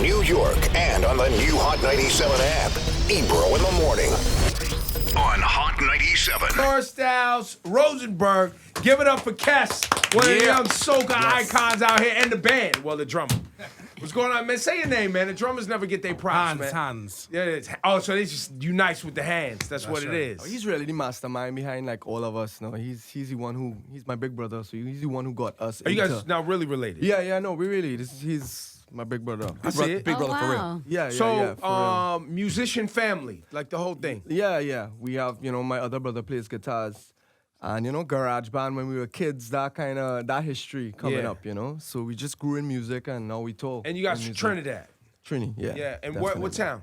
New York and on the new Hot 97 app. Ebro in the morning on Hot 97. Laura Styles, Rosenberg, give it up for Kes, one of the young soca icons out here, and the band. Well, the drummer. What's going on, man? Say your name, man. The drummers never get their props, man. Hans. Yeah, oh, so they just unites with the hands. That's what right. it is. Oh, he's really the mastermind behind like all of us. No, he's the one who he's my big brother, so he's the one who got us. Are you guys now really related? Yeah, no, we really. He's my big brother. I see it. Big brother for real. Yeah, yeah. So, for real. musician family, like the whole thing. Yeah. We have, my other brother plays guitars. And, garage band when we were kids, that history coming up, So we just grew in music and now we talk. And you guys from Trinidad. Trini, yeah. Yeah, and definitely. what town?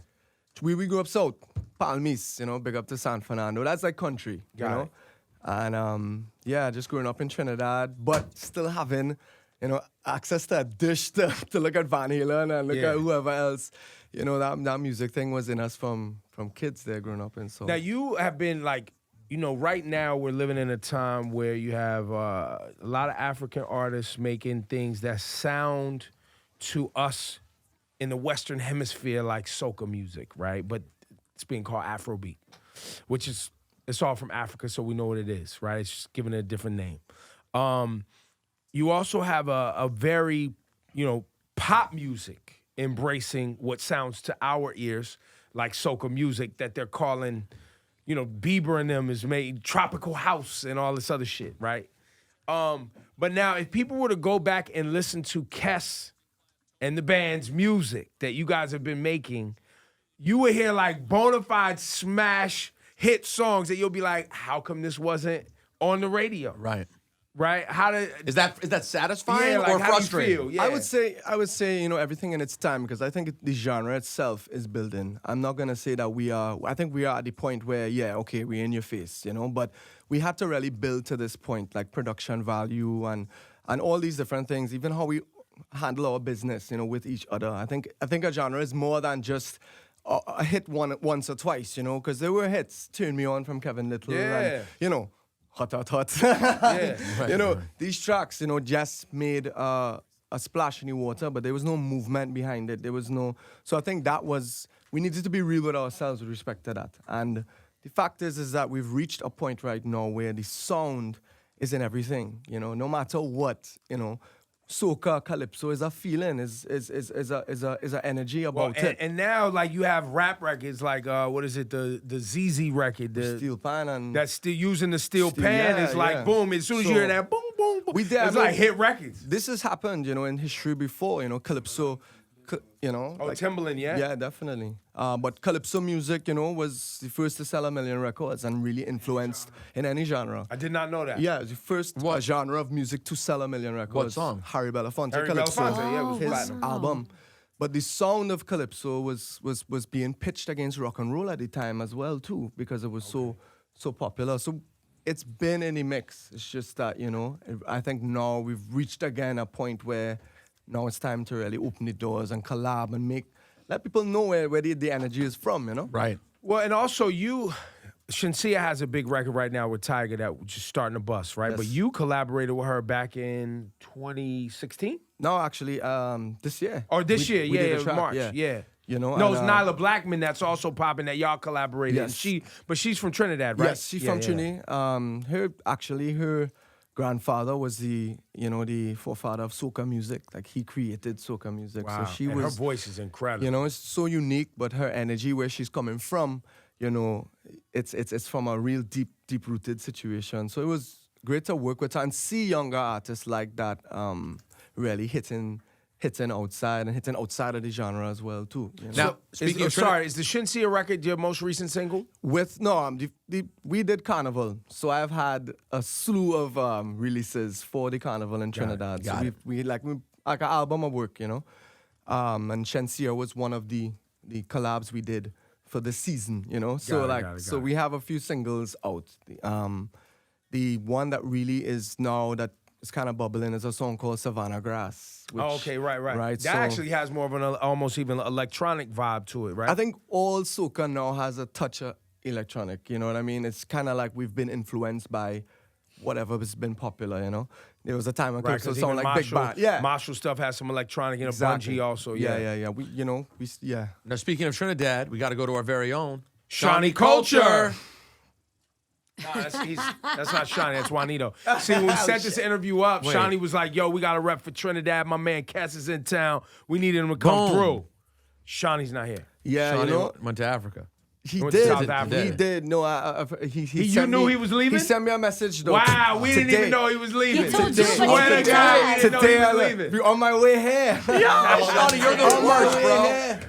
We grew up south, Palmis, big up to San Fernando. That's like country, Got it. And just growing up in Trinidad, but still having, access to a dish to look at Van Halen and look at whoever else. That music thing was in us from kids there growing up in. So Now, you have been like, right now we're living in a time where you have a lot of African artists making things that sound to us in the Western Hemisphere like soca music, right? But it's being called Afrobeat, which is, it's all from Africa, so we know what it is, right? It's just giving it a different name. You also have a very, pop music embracing what sounds to our ears like soca music that they're calling, Bieber and them is made tropical house and all this other shit, right? But now if people were to go back and listen to Kes and the band's music that you guys have been making, you would hear like bona fide smash hit songs that you'll be like, how come this wasn't on the radio? Right. Right? Is that satisfying like, or how do you frustrating? feel? Yeah. I would say, everything in its time, because I think the genre itself is building. I'm not going to say that I think we are at the point where, we're in your face, but we had to really build to this point, like production value and all these different things, even how we handle our business, with each other. I think a genre is more than just a hit once or twice, because there were hits, Turn Me On from Kevin Little, and, Hot. Yeah. These tracks, just made a splash in the water, but there was no movement behind it. There was no. So I think we needed to be real with ourselves with respect to that. And the fact is that we've reached a point right now where the sound is in everything. No matter what, soca, calypso is a feeling, is a energy about it. And now, like, you have rap records like, what is it, the ZZ record. The Steel pan and... That's still using the steel pan. It's like, boom, as soon as you hear that, boom, boom, boom. It's like hit records. This has happened, in history before, calypso, Oh, like, Timbaland, yeah? Yeah, definitely. But calypso music, was the first to sell 1 million records and really influenced in any genre. I did not know that. Yeah, it was the first genre of music to sell 1 million records. What song? Harry Belafonte. Harry Calypso. Belafonte, yeah, it was his platinum. album. But the sound of calypso was being pitched against rock and roll at the time as well too, because it was so popular. So it's been in the mix. It's just that I think now we've reached again a point where now it's time to really open the doors and collab and let people know where the energy is from. Right. Well, and also Shinsia has a big record right now with Tiger that was just starting to bust, right? Yes. But you collaborated with her back in 2016? No, actually, this year. Or this year, we did yeah, a track, March, yeah. No, it's Nyla Blackman that's also popping that y'all collaborated. Yes. And she's from Trinidad, right? Yes, she's from Trinidad. Her grandfather was the forefather of soca music. Like, he created soca music. Wow. So she and was, her voice is incredible. it's so unique, but her energy, where she's coming from, it's from a real deep rooted situation. So it was great to work with her and see younger artists like that really hitting outside and hitting outside of the genre as well too. Now, speaking of is the Shinsia record your most recent single? We did Carnival, so I've had a slew of releases for the Carnival in Trinidad. Got it. We like an album of work, and Shensia was one of the collabs we did for the season, So we have a few singles out. The one that really is now that is kind of bubbling is a song called Savannah Grass. Which, okay, right. Right, That actually has more of an almost even electronic vibe to it, right? I think all soca now has a touch of electronic, you know what I mean? It's kind of like we've been influenced by whatever has been popular, There was a time when Right, Calypso 'cause sounded even like big Marshall, band. Yeah. Marshall stuff has some electronic and a Exactly. bungee also. Yeah. Yeah. Now, speaking of Trinidad, we got to go to our very own Shawnee Culture. No, that's not Shawnee, that's Juanito. See, when we set this interview up, Wait. Shawnee was like, yo, we got a rep for Trinidad. My man Cass is in town. We needed him to come Boom. through. Shawnee's not here. Yeah, Shawnee you know, went to Africa. he went to did. South Africa. He did. No, he You sent knew me, he was leaving? He sent me a message though. Wow, we didn't today. even know he was leaving. He told Today. you, but Swear you to didn't God, know. we didn't know he Today, was I leaving. be on my way here. Shawnee, you're the worst, bro. Yeah.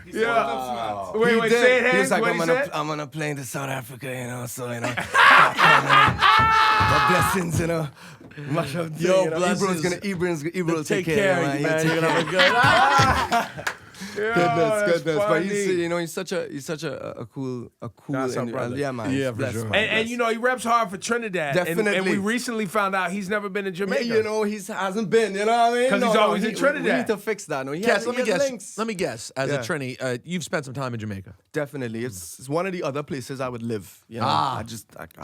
He Wait, did. say it, He Hank. was like, What he said? I'm on a plane to South Africa, you know, so, you know. The blessings, you know. Mash up, Yo, you know. blessings. Ebro will Take care of you, man. You're gonna have a good. Goodness. But funny. he's such a cool That's our brother. yeah, man. Yeah, he's for blessed, sure. man. And you know, he reps hard for Trinidad. And Definitely. we recently found out he's never been to Jamaica. You know, he hasn't been, you know what I mean? 'Cause he's always in Trinidad. We need to fix that. No, he Cass, has, let he me has guess. links. Let me guess. As a Yeah. Trini, you've spent some time in Jamaica. Definitely. It's one of the other places I would live. You know? Ah. I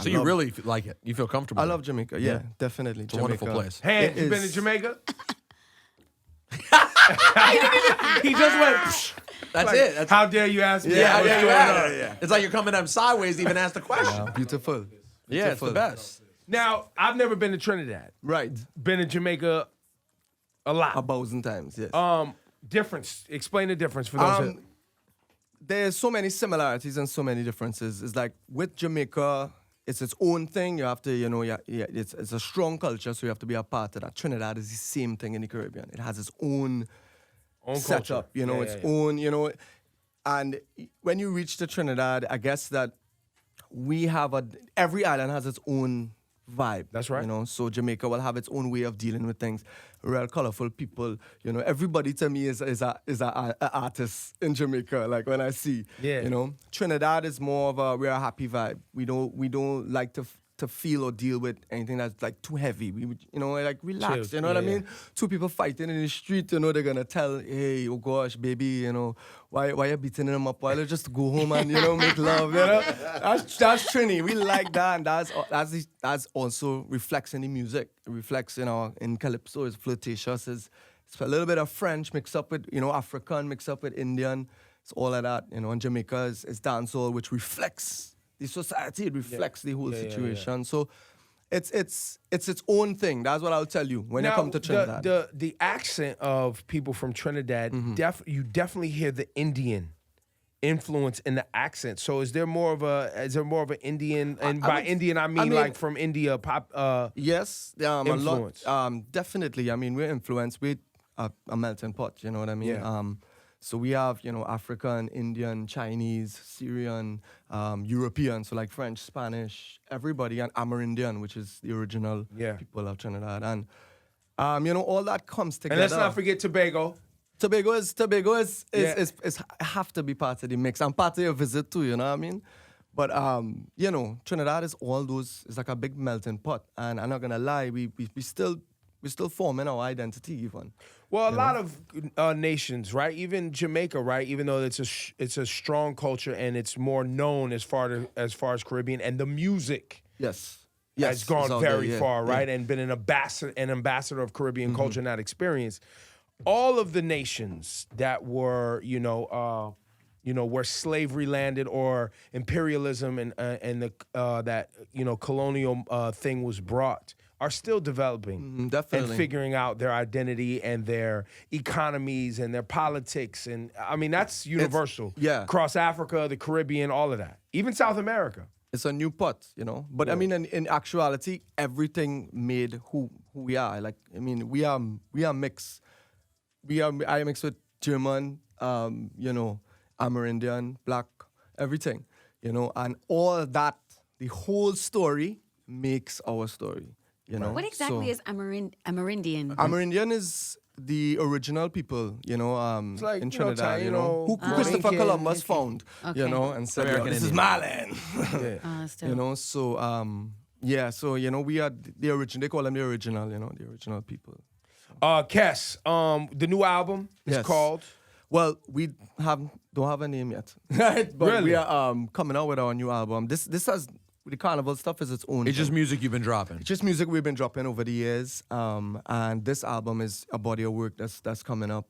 So you love- really like it. You feel comfortable. I there. love Jamaica. Yeah, definitely. It's a wonderful place. Hank, It you been to is. Jamaica? He just went. That's it. That's, How dare you ask me? yeah, that? yeah, What's yeah, going on? yeah. It's like you're coming at him sideways to even ask the question. Beautiful. Yeah, it's the best. Now, I've never been to Trinidad. Right. Been to Jamaica a lot. 1,000 times, yes. Difference. Explain the difference for those. Um, There's so many similarities and so many differences. It's like with Jamaica, it's its own thing. You have to, you know, it's a strong culture, so you have to be a part of that. Trinidad is the same thing in the Caribbean. It has its own Own setup, culture. you know, Yeah, its yeah, yeah. own, you know. And when you reach to Trinidad, I guess that we have every island has its own vibe. That's right. You know, so Jamaica will have its own way of dealing with things. Real colorful people. You know, everybody to me is a artist in Jamaica. Like when I see, Yeah. you know, Trinidad is more of we're a happy vibe. We don't like to feel or deal with anything that's like too heavy. We would, you know, like relax. Chill. You know what I Yeah, mean? Two people fighting in the street, you know, they're gonna tell, hey, oh gosh, baby, you know, why you beating them up? Why don't you just go home and, you know, make love, you know? That's Trini. We like that, and that's also reflects in the music. It reflects in Calypso, it's flirtatious, it's a little bit of French mixed up with, you know, African mixed up with Indian. It's all of that, you know, and Jamaica is dancehall, which reflects the society, it reflects the whole situation. So it's its own thing. That's what I'll tell you when you come to Trinidad. The accent of people from Trinidad, you definitely hear the Indian influence in the accent. So is there more of an Indian, and by Indian I mean like from India pop Yes, influence. a lot. Definitely. I mean, we're influenced with a melting pot. You know what I mean? Yeah. So we have, you know, African, Indian, Chinese, Syrian, European, so like French, Spanish, everybody, and Amerindian, which is the original people of Trinidad. And, you know, all that comes together. And let's not forget Tobago. Tobago is have to be part of the mix and part of your visit too, you know what I mean? But you know, Trinidad is all those. It's like a big melting pot, and I'm not gonna lie, we're still forming our identity even. Well, a lot of nations, right? Even Jamaica, right? Even though it's a strong culture and it's more known as far as Caribbean, and the music Yes, has gone it's out very there, yeah, far, right? yeah. And been an ambassador of Caribbean culture in that experience. All of the nations that were, where slavery landed or imperialism and that colonial thing was brought, are still developing definitely. and figuring out their identity and their economies and their politics. And I mean, that's universal. Across Africa, the Caribbean, all of that. Even South America. It's a new pot, you know. But I mean, in actuality, everything made who we are. Like, I mean, we are mixed. I mixed with German, Amerindian, black, everything, you know. And all that, the whole story makes our story. You know, What exactly is Amerindian? Amerindian is the original people, you know, It's like, in you know, Trinidad, you know, who Taino, Christopher Incan, Columbus found, you Okay. know, and said, American this is Indian. my land. Still. You know, so, so, you know, we are the original, they call them the original, you know, the original people. Kes, the new album is Yes. called? Well, we don't have a name yet, right? But Really? we are coming out with our new album. This has the carnival stuff is its own. It's just thing. music you've been dropping. It's just music we've been dropping over the years. And this album is a body of work that's coming up.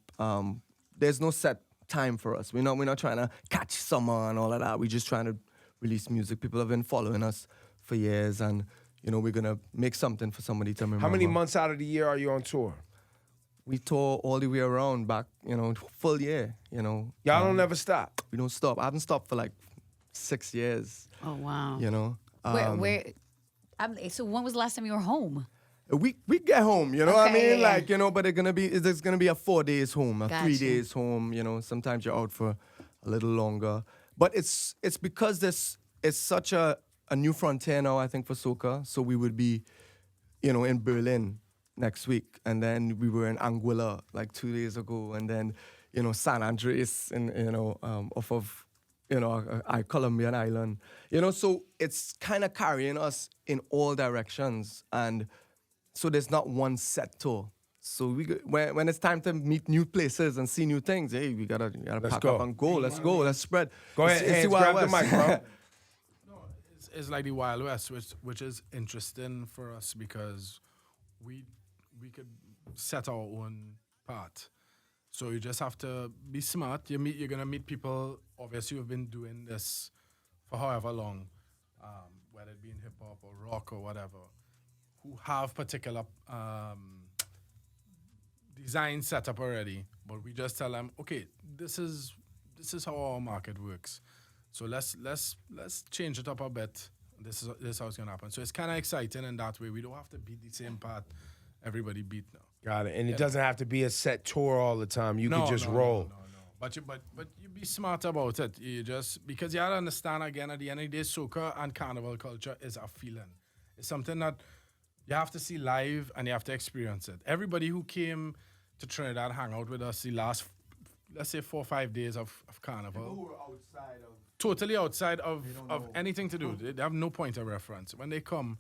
There's no set time for us. We're not trying to catch summer and all of that. We're just trying to release music. People have been following us for years, and we're gonna make something for somebody to remember. How many months out of the year are you on tour? We tour all the way around, back, full year. Y'all don't ever stop. We don't stop. I haven't stopped for like 6 years. Oh wow. So when was the last time you were home? We get home, what I Okay, mean? yeah. Like, but there's gonna be a 4 days home, a 3 Gotcha. days home. Sometimes you're out for a little longer. But it's because it's such a new frontier now, I think, for soca. So we would be, in Berlin next week, and then we were in Anguilla like 2 days ago, and then, San Andreas, and off of, a Colombian island. So it's kind of carrying us in all directions, and so there's not one set tour. So when it's time to meet new places and see new things, hey, we gotta pack go. up and go. Let's go. Let's spread. Go ahead, Hands, grab the mic, bro. It's like the Wild West, which is interesting for us because we could set our own path. So you just have to be smart. You're gonna meet people obviously who've been doing this for however long, whether it be in hip hop or rock or whatever, who have particular design set up already. But we just tell them, okay, this is how our market works. So let's change it up a bit. This is how it's gonna happen. So it's kind of exciting in that way. We don't have to beat the same path everybody beat now. Got it. And it doesn't have to be a set tour all the time. You can just roll. No. But you be smart about it. You just because you have to understand again at the end of the day, soca and carnival culture is a feeling. It's something that you have to see live and you have to experience it. Everybody who came to Trinidad hang out with us the last, let's say, 4 or 5 days of carnival. Totally outside of anything to do. They have no point of reference. When they come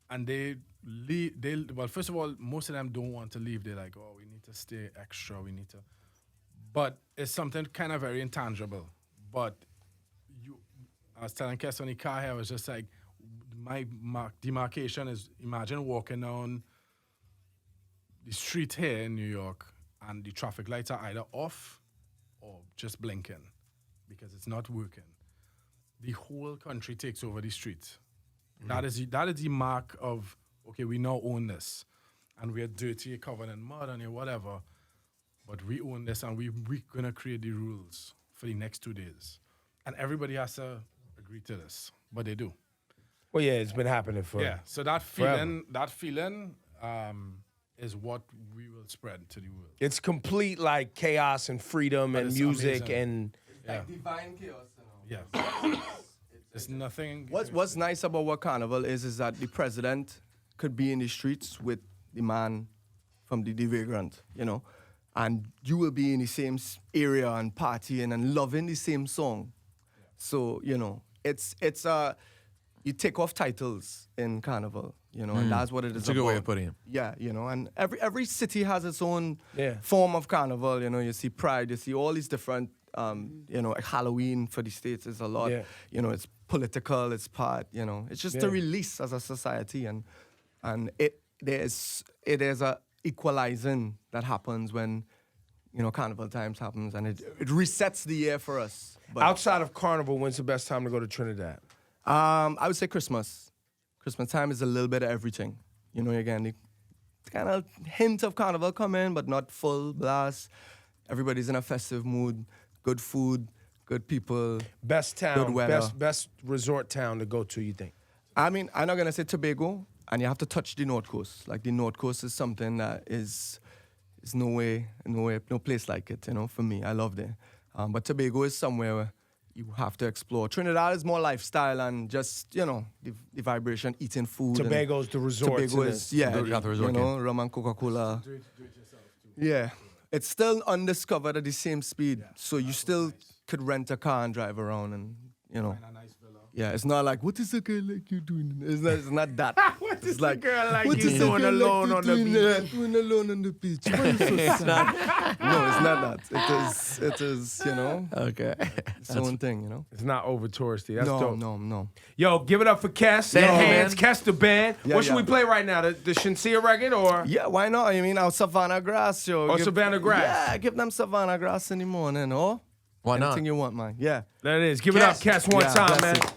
and they leave, well, first of all, most of them don't want to leave. They're like, oh, we need to stay extra. We need to. But it's something kind of very intangible. But I was telling Kes on the car here, I was just like, my demarcation is, imagine walking down the street here in New York and the traffic lights are either off or just blinking because it's not working. The whole country takes over the street. That is the mark of, okay, we now own this. And we're dirty, covered in mud and whatever. But we own this and we're going to create the rules for the next 2 days. And everybody has to agree to this. But they do. Well, yeah, it's been happening for So that feeling is what we will spread to the world. It's complete like chaos and freedom But and it's music amazing. and Yeah. Divine chaos. Yeah. There's nothing. What's nice about what carnival is that the president could be in the streets with the man from the vagrant, and you will be in the same area and partying and loving the same song. Yeah. So it's you take off titles in carnival, and that's what it is. That's a good way of putting it. Yeah, and every city has its own Yeah. form of carnival. You see Pride, you see all these different. Like Halloween for the States is a lot. Yeah. It's political, it's part, it's just a release as a society, and there's a equalizing that happens when, carnival times happens, and it resets the year for us. But outside of carnival, when's the best time to go to Trinidad? I would say Christmas. Christmas time is a little bit of everything. Again, the kind of hint of carnival coming, but not full blast. Everybody's in a festive mood. Good food, good people. Best town, Good weather. best resort town to go to, you think? I mean, I'm not going to say Tobago, and you have to touch the North Coast. Like, the North Coast is something that is no place like it, for me. I love it. But Tobago is somewhere where you have to explore. Trinidad is more lifestyle and just, the vibration, eating food. Tobago's the resort. Tobago is, You got the resort, rum and Coca-Cola. Do it yourself too. Yeah. It's still undiscovered at the same speed. So you still could rent a car and drive around and, Find a nice villa. Yeah, it's not like, what is a girl like you doing? It's not that. What It's is like, a girl like what you is a doing girl like alone you on the doing, beach? doing alone on the beach? Why you so sad? No, it's not that. It is, you know, Okay. its own thing, you know. It's not over touristy. That's No, dope. no. Yo, give it up for Kes. Say Yo, hey, hands, man. Kes the band. Yeah, What should yeah. we play right now? The Shinsia record or? Yeah, why not? I mean, our Savannah Grass, yo. Oh, Savannah Grass. Yeah, give them Savannah Grass in the morning, or Why not? anything you want, man. Yeah. There it is. Give it up, Kes. Kes, one Yeah, time, bless man. it.